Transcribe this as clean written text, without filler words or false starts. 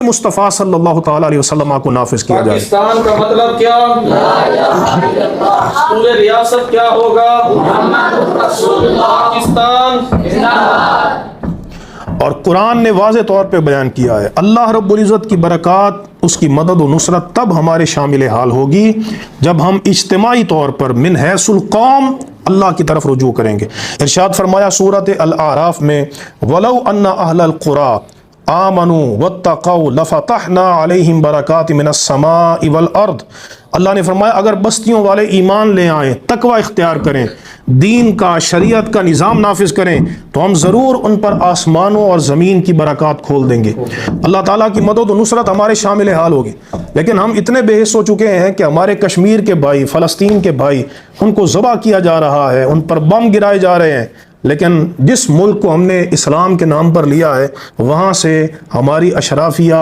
मुस्तफ़ा सल्लल्लाहु ताला अलैहि वसल्लम को नाफिज किया जाए। पाकिस्तान का मतलब क्या? पूरे रियासत क्या होगा? पाकिस्तान। और कुरान ने वाज़े तौर पे बयान किया है, अल्लाह रब्बुल इज़्ज़त की बरक़ात, उसकी मदद और नुसरत तब हमारे शामिल हाल होगी जब हम इज्तिमाई तौर पर मिन हैसुल कौम अल्लाह की तरफ रुजू करेंगे। इरशाद फरमाया सूरत अल आराफ में, वलौ अन्ना अहलल कुरा आमनु वत्तक़ौ लफ़तहना अलैहिम बरकातिम मिनस समाई वल अर्द। अल्लाह ने फरमाया अगर बस्तियों वाले ईमान ले आएँ, तकवा इख्तियार करें, दीन का, शरीयत का निज़ाम नाफिज करें, तो हम ज़रूर उन पर आसमानों और ज़मीन की बरक़ात खोल देंगे। अल्लाह ताला की मदद और नुसरत हमारे शामिल हाल होगी। लेकिन हम इतने बेहिस हो चुके हैं कि हमारे कश्मीर के भाई, फ़लस्तीन के भाई, उनको ज़बह किया जा रहा है, उन पर बम गिराए जा रहे हैं। लेकिन जिस मुल्क को हमने इस्लाम के नाम पर लिया है, वहाँ से हमारी अशराफिया